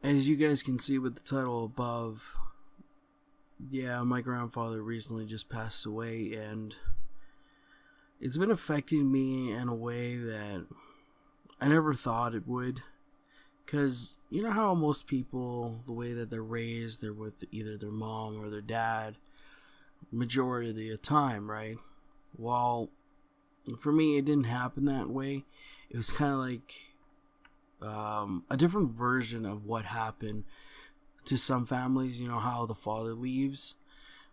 As you guys can see with the title above, yeah, my grandfather recently just passed away, and it's been affecting me in a way that I never thought it would. Because you know how most people, the way that they're raised, they're with either their mom or their dad majority of the time, right? Well, for me, it didn't happen that way. It was kind of like a different version of what happened to some families. You know how the father leaves.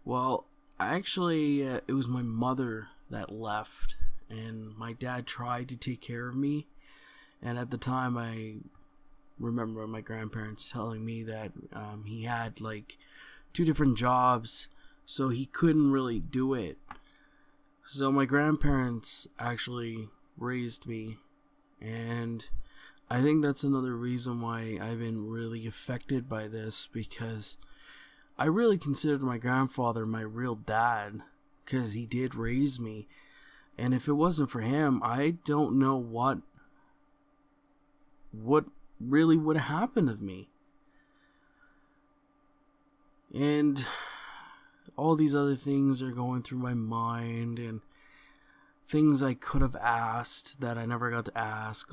Well, actually, it was my mother that left, and my dad tried to take care of me. And at the time, I remember my grandparents telling me that he had like two different jobs, so he couldn't really do it. So my grandparents actually raised me, and I think that's another reason why I've been really affected by this, because I really considered my grandfather my real dad, because he did raise me. And if it wasn't for him, I don't know what really would have happened of me. And all these other things are going through my mind, and things I could have asked that I never got to ask,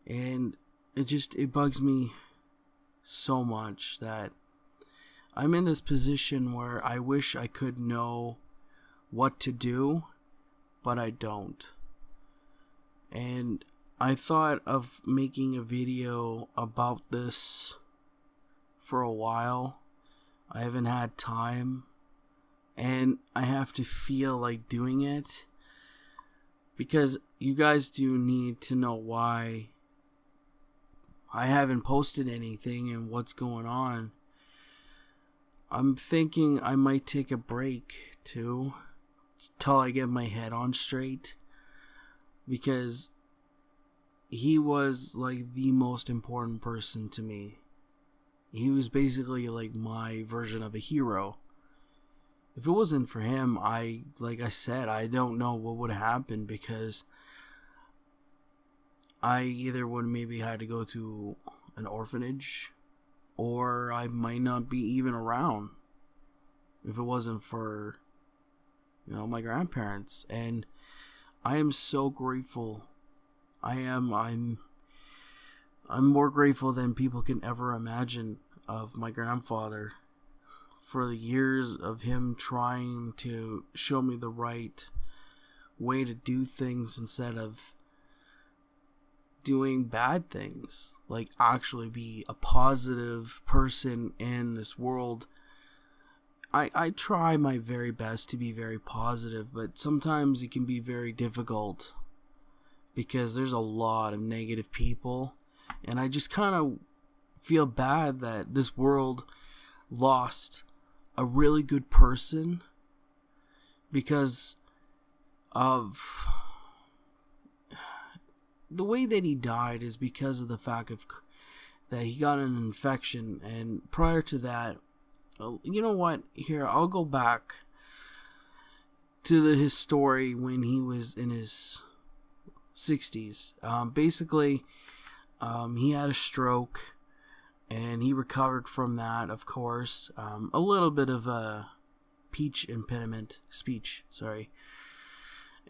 and it bugs me so much that I'm in this position where I wish I could know what to do, but I don't. And I thought of making a video about this for a while. I haven't had time, and I have to feel like doing it, because you guys do need to know why I haven't posted anything and what's going on. I'm thinking I might take a break too, till I get my head on straight, because he was like the most important person to me. He was basically like my version of a hero. If it wasn't for him, like I said, I don't know what would happen, because I either would maybe had to go to an orphanage, or I might not be even around if it wasn't for, my grandparents. And I am so grateful. I'm more grateful than people can ever imagine of my grandfather, for the years of him trying to show me the right way to do things instead of doing bad things. Like, actually be a positive person in this world. I try my very best to be very positive, but sometimes it can be very difficult, because there's a lot of negative people, and I just kind of feel bad that this world lost a really good person because of the way that he died. Is because of the fact of that he got an infection. And prior to that, you know what, here, I'll go back to his story when he was in his 60s. Basically, he had a stroke, and he recovered from that, of course. A little bit of a speech,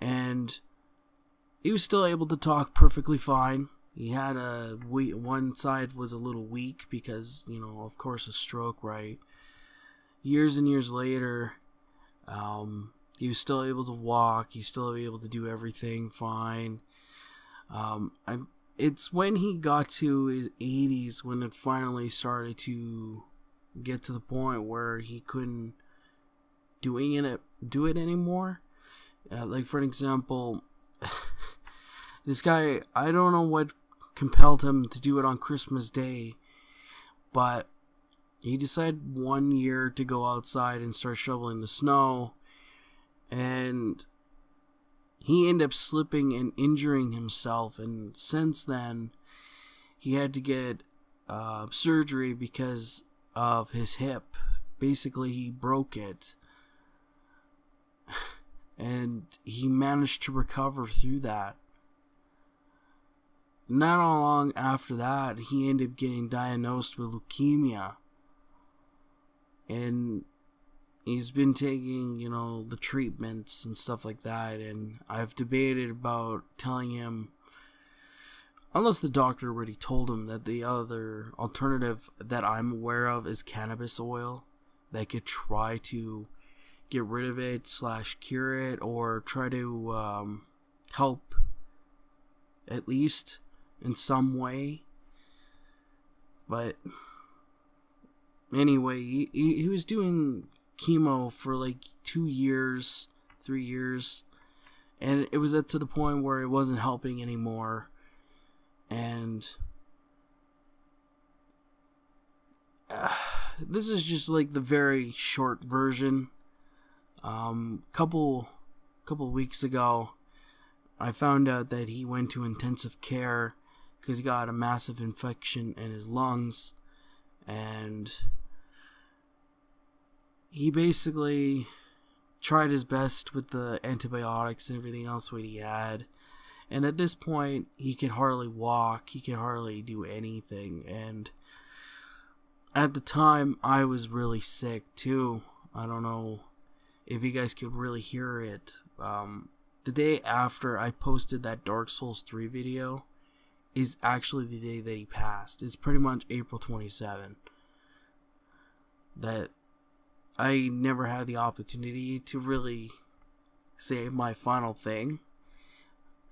and he was still able to talk perfectly fine. He had one side was a little weak because, of course, a stroke, right? Years and years later, he was still able to walk. He's still able to do everything fine. It's when he got to his 80s when it finally started to get to the point where he couldn't do it anymore. Like, for an example, this guy, I don't know what compelled him to do it on Christmas Day, but he decided one year to go outside and start shoveling the snow, and he ended up slipping and injuring himself, and since then, he had to get surgery because of his hip. Basically, he broke it, and he managed to recover through that. not long after that, he ended up getting diagnosed with leukemia. And he's been taking, the treatments and stuff like that. And I've debated about telling him, unless the doctor already told him, that the other alternative that I'm aware of is cannabis oil that could try to get rid of it / cure it, or try to help at least in some way. But anyway, he was doing chemo for like 2 years, 3 years, and it was to the point where it wasn't helping anymore. And this is just like the very short version. Couple weeks ago, I found out that he went to intensive care because he got a massive infection in his lungs, and he basically tried his best with the antibiotics and everything else what he had. And at this point, he could hardly walk. He could hardly do anything. And at the time, I was really sick too. I don't know if you guys could really hear it. The day after I posted that Dark Souls 3 video is actually the day that he passed. It's pretty much April 27. That I never had the opportunity to really say my final thing.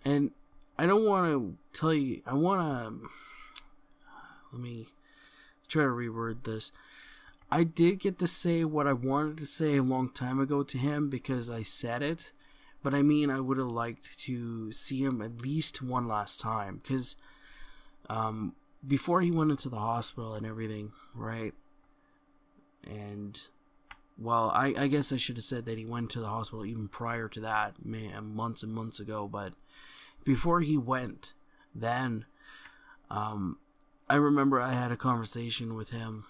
And I don't want to tell you, let me try to reword this. I did get to say what I wanted to say a long time ago to him because I said it. But I mean, I would have liked to see him at least one last time. Because before he went into the hospital and everything, right? And, well, I guess I should have said that he went to the hospital even prior to that, months and months ago. But before he went, then, I remember I had a conversation with him.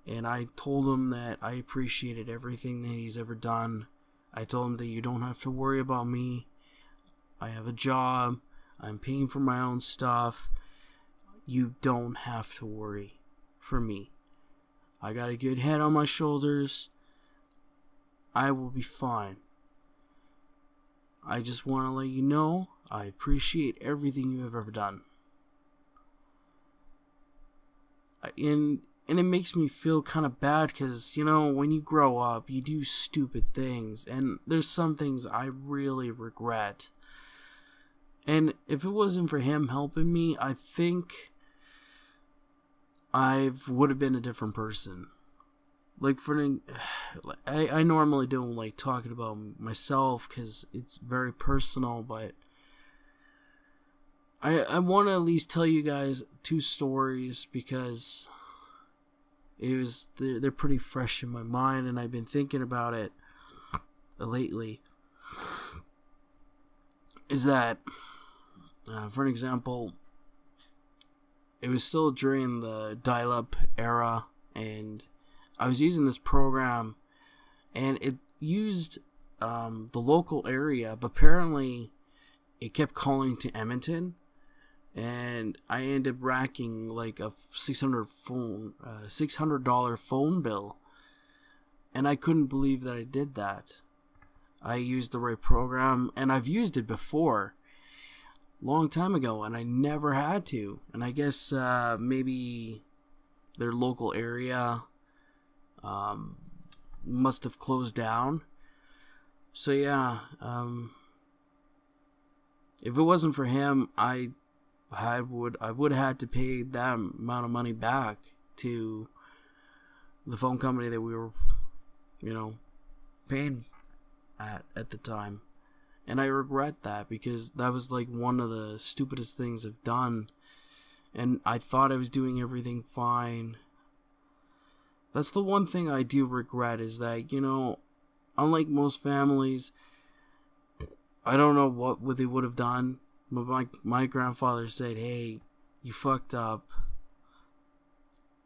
And I told him that I appreciated everything that he's ever done. I told him that you don't have to worry about me. I have a job. I'm paying for my own stuff. You don't have to worry for me. I got a good head on my shoulders. I will be fine. I just want to let you know I appreciate everything you have ever done. And it makes me feel kind of bad because, when you grow up, you do stupid things. And there's some things I really regret. And if it wasn't for him helping me, I think I would have been a different person. Like, I normally don't like talking about myself because it's very personal, but I want to at least tell you guys 2 stories because they're pretty fresh in my mind, and I've been thinking about it lately. Is that, for an example, it was still during the dial-up era, and I was using this program, and it used the local area, but apparently it kept calling to Edmonton. And I ended up racking like a $600 phone bill. And I couldn't believe that I did that. I used the right program, and I've used it before, long time ago, and I never had to. And I guess maybe their local area must have closed down. So yeah, if it wasn't for him, I would have had to pay that amount of money back to the phone company that we were, paying at the time. And I regret that because that was like one of the stupidest things I've done. And I thought I was doing everything fine. That's the one thing I do regret is that, unlike most families, I don't know what they would have done. But my grandfather said, hey, you fucked up.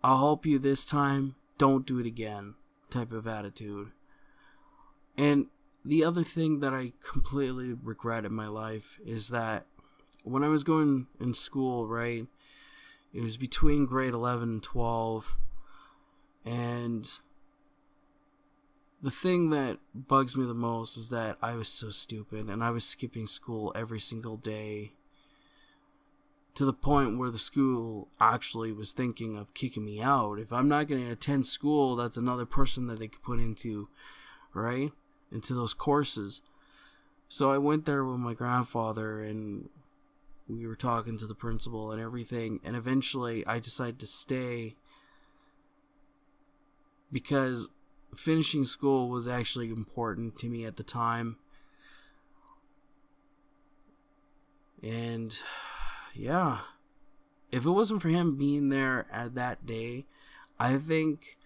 I'll help you this time. Don't do it again. Type of attitude. And the other thing that I completely regret in my life is that when I was going in school, right, it was between grade 11 and 12, and the thing that bugs me the most is that I was so stupid, and I was skipping school every single day, to the point where the school actually was thinking of kicking me out. If I'm not going to attend school, that's another person that they could put into, right, into those courses. So I went there with my grandfather, and we were talking to the principal and everything, and eventually I decided to stay because finishing school was actually important to me at the time. And yeah, if it wasn't for him being there at that day, I think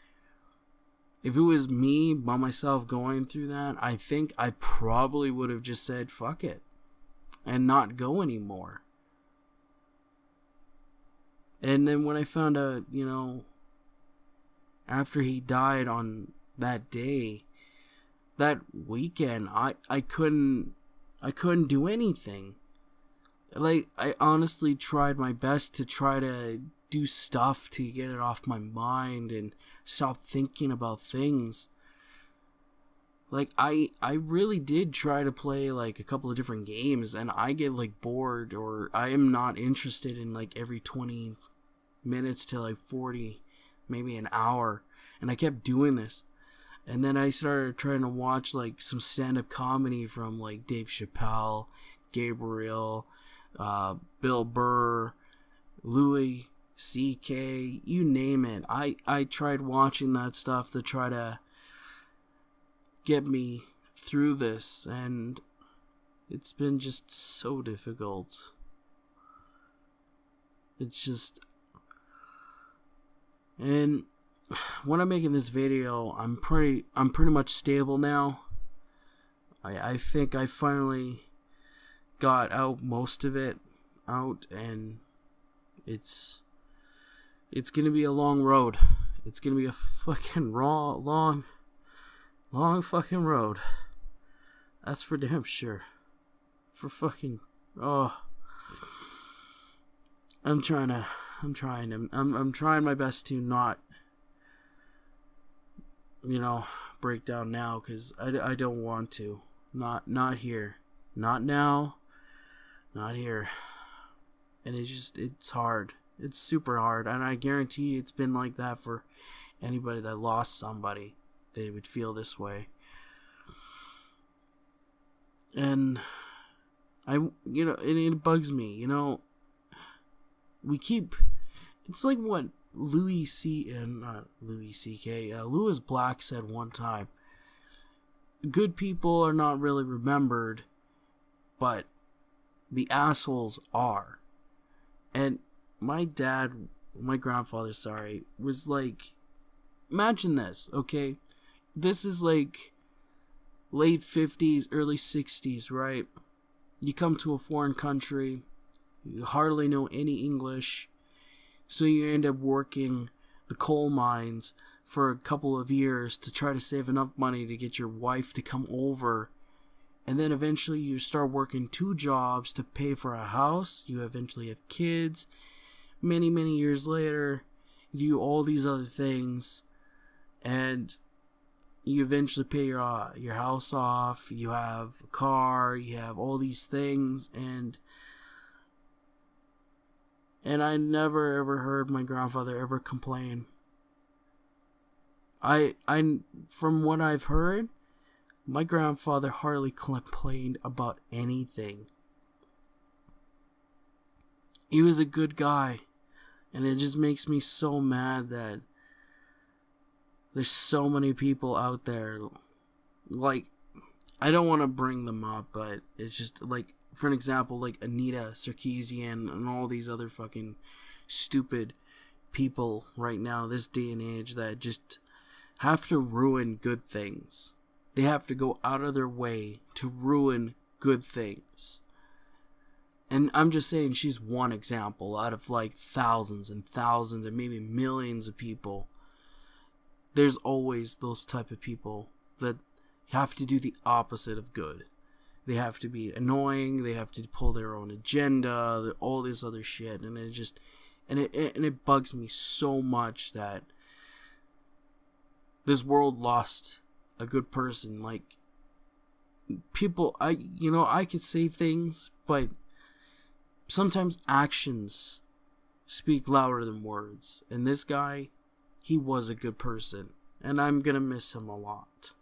if it was me by myself going through that, I think I probably would have just said fuck it and not go anymore. And then when I found out, after he died on that day, that weekend, I couldn't do anything. Like, I honestly tried my best to try to do stuff to get it off my mind and stop thinking about things. Like, I really did try to play, like, a couple of different games, and I get, like, bored, or I am not interested in, like, every 20 minutes to, like, 40, maybe an hour, and I kept doing this. And then I started trying to watch, like, some stand-up comedy from, like, Dave Chappelle, Gabriel, Bill Burr, Louis C.K., you name it. I tried watching that stuff to try to get me through this, and it's been just so difficult. It's just... And when I'm making this video, I'm pretty much stable now. I think I finally got out most of it out, and it's gonna be a long road. It's gonna be a fucking long fucking road. That's for damn sure. For fucking I'm trying my best to not, break down now, because I don't want to. Not here. Not now. Not here. And it's hard. It's super hard. And I guarantee it's been like that for anybody that lost somebody. They would feel this way. And and it bugs me, it's like what Louis Black said one time. Good people are not really remembered, but the assholes are. And my grandfather, was like, imagine this, okay? This is like late 50s, early 60s, right? You come to a foreign country, you hardly know any English, so you end up working the coal mines for a couple of years to try to save enough money to get your wife to come over. And then eventually you start working 2 jobs to pay for a house. You eventually have kids. Many, many years later, you do all these other things. And you eventually pay your house off. You have a car. You have all these things. And I never ever heard my grandfather ever complain. From what I've heard, my grandfather hardly complained about anything. He was a good guy, and it just makes me so mad that there's so many people out there, like, I don't want to bring them up, but it's just, like, for an example, like Anita Sarkeesian and all these other fucking stupid people right now, this day and age, that just have to ruin good things. They have to go out of their way to ruin good things. And I'm just saying she's one example out of like thousands and thousands and maybe millions of people. There's always those type of people that have to do the opposite of good. they have to be annoying, they have to pull their own agenda, all this other shit, and it bugs me so much that this world lost a good person. Like, people, I could say things, but sometimes actions speak louder than words. And this guy, he was a good person, and I'm gonna miss him a lot.